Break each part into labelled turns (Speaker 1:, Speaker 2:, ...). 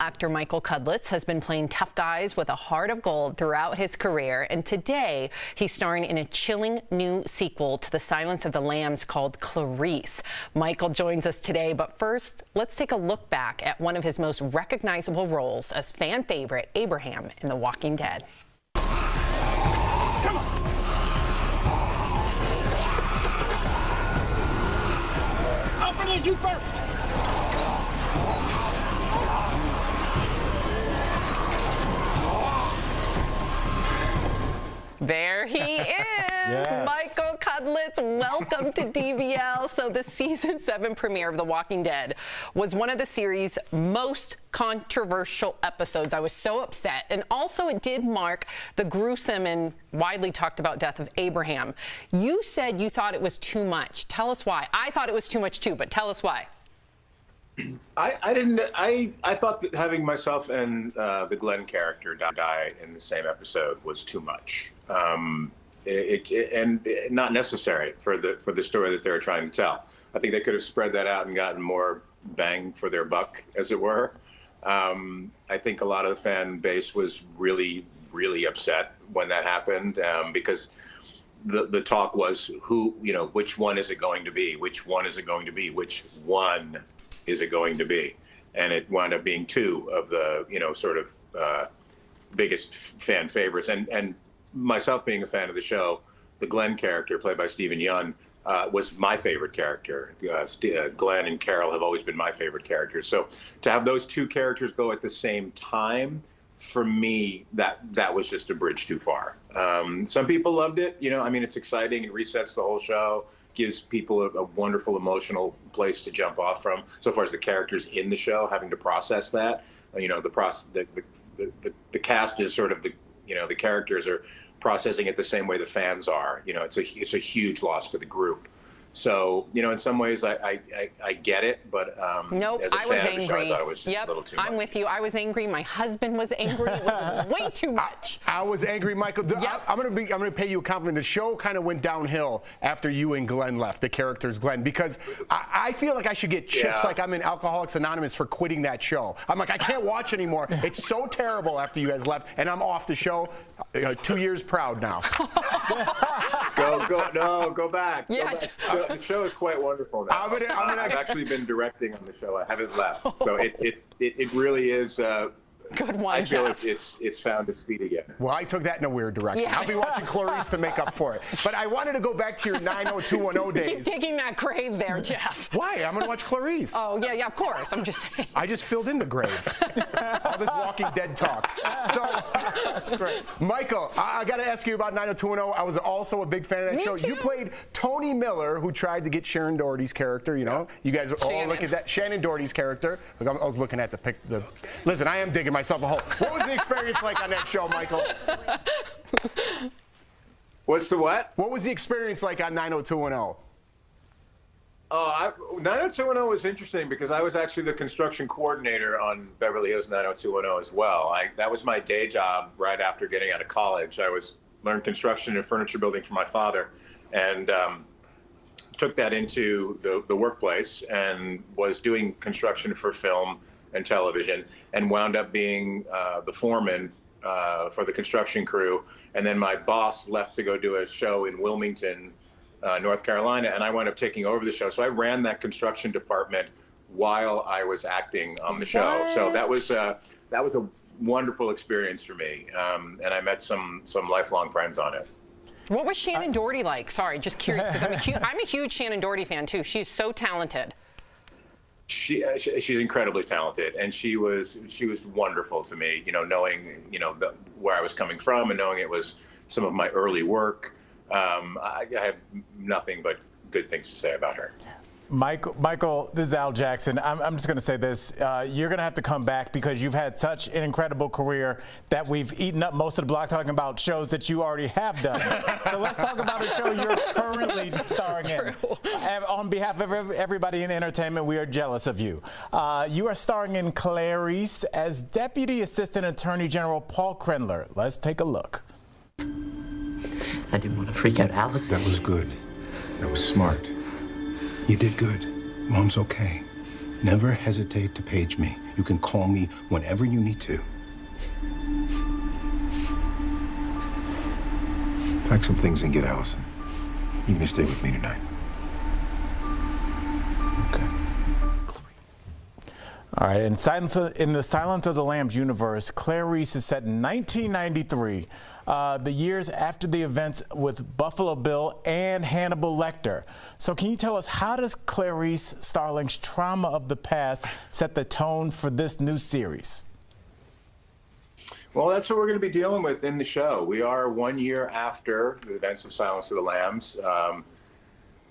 Speaker 1: Actor Michael Cudlitz has been playing tough guys with a heart of gold throughout his career, and today he's starring in a chilling new sequel to The Silence of the Lambs called Clarice. Michael joins us today, but first, let's take a look back at one of his most recognizable roles as fan favorite Abraham in The Walking Dead.
Speaker 2: Come on. Open it, you first.
Speaker 1: There he is,
Speaker 3: Yes.
Speaker 1: Michael Cudlitz. Welcome to DBL. So the season 7 premiere of The Walking Dead was one of the series' most controversial episodes. I was so upset. And also it did mark the gruesome and widely talked about death of Abraham. You said you thought it was too much. Tell us why. I thought it was too much too, but tell us why.
Speaker 4: I thought that having myself and the Glenn character die in the same episode was too much, and not necessary for the story that they were trying to tell. I think they could have spread that out and gotten more bang for their buck, as it were. I think a lot of the fan base was really upset when that happened, because the talk was which one is it going to be? Which one is it going to be? Which one is it going to be? And it wound up being two of the, biggest fan favorites. And myself being a fan of the show, the Glenn character played by Stephen Yeun was my favorite character. Glenn and Carol have always been my favorite characters. So to have those two characters go at the same time, for me, that was just a bridge too far. Some people loved it. It's exciting. It resets the whole show, gives people a wonderful emotional place to jump off from. So far as the characters in the show having to process that, the cast is sort of the characters are processing it the same way the fans are. It's a huge loss to the group. So, in some ways, I get it, but
Speaker 1: nope,
Speaker 4: as a
Speaker 1: I
Speaker 4: fan
Speaker 1: was
Speaker 4: of the
Speaker 1: angry.
Speaker 4: show, I thought it was just a little too much.
Speaker 1: I'm with you. I was angry. My husband was angry. It was way too much.
Speaker 3: I was angry, Michael.
Speaker 1: Yep.
Speaker 3: I'm gonna pay you a compliment. The show kind of went downhill after you and Glenn left. The characters Glenn, because I feel like I should get chips like I'm in Alcoholics Anonymous for quitting that show. I'm like, I can't watch anymore. It's so terrible after you guys left, and I'm off the show. 2 years proud now.
Speaker 4: Go back.
Speaker 1: Yeah.
Speaker 4: Go back. The show is quite wonderful now. I've actually been directing on the show. I haven't left, so it really is.
Speaker 1: Good one,
Speaker 4: I feel
Speaker 1: Jeff.
Speaker 4: it's found its feet again.
Speaker 3: Well, I took that in a weird direction.
Speaker 1: Yeah.
Speaker 3: I'll be watching Clarice to make up for it. But I wanted to go back to your 90210 days.
Speaker 1: Keep taking that grave there, Jeff.
Speaker 3: Why? I'm gonna watch Clarice.
Speaker 1: Oh yeah, of course. I'm just saying.
Speaker 3: I just filled in the grave. All this Walking Dead talk. So, that's great. Michael, I got to ask you about 90210. I was also a big fan of that show.
Speaker 1: Too.
Speaker 3: You played Tony Miller, who tried to get Sharon Doherty's character. You guys are all looking at that. Shannon Doherty's character. Look, I was looking at the pic. Listen, I am digging myself a hole. What was the experience like on that show, Michael?
Speaker 4: What's the what?
Speaker 3: What was the experience like on 90210?
Speaker 4: 90210 was interesting because I was actually the construction coordinator on Beverly Hills 90210 as well. That was my day job right after getting out of college. I learned construction and furniture building from my father, and took that into the workplace and was doing construction for film and television, and wound up being the foreman for the construction crew. And then my boss left to go do a show in Wilmington, North Carolina, and I wound up taking over the show. So I ran that construction department while I was acting on the show.
Speaker 1: What?
Speaker 4: So that was a wonderful experience for me, and I met some lifelong friends on it.
Speaker 1: What was Shannon Doherty like? Sorry, just curious, because I'm a huge Shannon Doherty fan too. She's so talented.
Speaker 4: She's incredibly talented, and she was wonderful to me. Knowing where I was coming from and knowing it was some of my early work. I have nothing but good things to say about her.
Speaker 5: Michael, this is Al Jackson. I'm just going to say this. You're going to have to come back because you've had such an incredible career that we've eaten up most of the block talking about shows that you already have done. So let's talk about a show you're currently starring in. And on behalf of everybody in entertainment, we are jealous of you. You are starring in Clarice as Deputy Assistant Attorney General Paul Krendler. Let's take a look.
Speaker 6: I didn't want to freak out Allison.
Speaker 7: That was good. That was smart. You did good. Mom's okay. Never hesitate to page me You can call me whenever you need to. Pack some things and get Allison. You can stay with me tonight. Okay.
Speaker 5: All right, in the Silence of the Lambs universe, Clarice is set in 1993, the years after the events with Buffalo Bill and Hannibal Lecter. So can you tell us, how does Clarice Starling's trauma of the past set the tone for this new series?
Speaker 4: Well, that's what we're going to be dealing with in the show. We are 1 year after the events of Silence of the Lambs.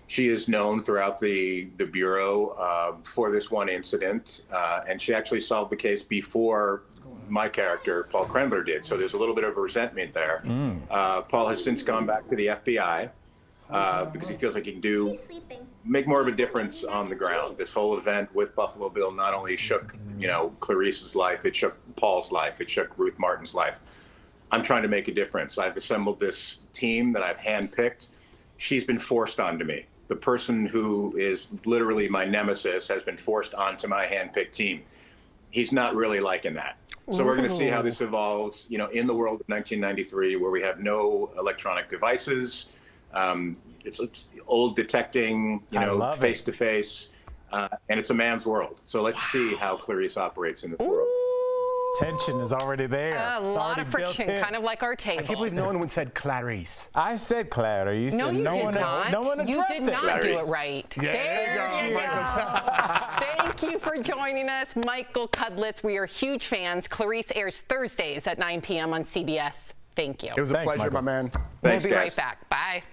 Speaker 4: She is known throughout the Bureau for this one incident, and she actually solved the case before my character, Paul Krendler, did. So there's a little bit of resentment there. Paul has since gone back to the FBI because he feels like he can make more of a difference on the ground. This whole event with Buffalo Bill not only shook, Clarice's life, it shook Paul's life, it shook Ruth Martin's life. I'm trying to make a difference. I've assembled this team that I've handpicked. She's been forced onto me. The person who is literally my nemesis has been forced onto my handpicked team. He's not really liking that. So we're going to see how this evolves, in the world of 1993, where we have no electronic devices. It's old detecting, face to face, and it's a man's world. So let's see how Clarice operates in this world.
Speaker 5: Tension is already there.
Speaker 1: A lot of friction, kind of like our table.
Speaker 3: I can't believe no one said Clarice.
Speaker 5: I said Clarice.
Speaker 1: No, you did not.
Speaker 5: No one
Speaker 1: you did not do it
Speaker 4: Clarice.
Speaker 1: right.
Speaker 3: Yeah,
Speaker 1: there you go. Thank you for joining us, Michael Cudlitz. We are huge fans. Clarice airs Thursdays at 9 p.m. on CBS. Thank you.
Speaker 3: It was a pleasure,
Speaker 5: Michael.
Speaker 3: my man.
Speaker 4: Thanks,
Speaker 1: we'll be
Speaker 4: guys.
Speaker 1: right back. Bye.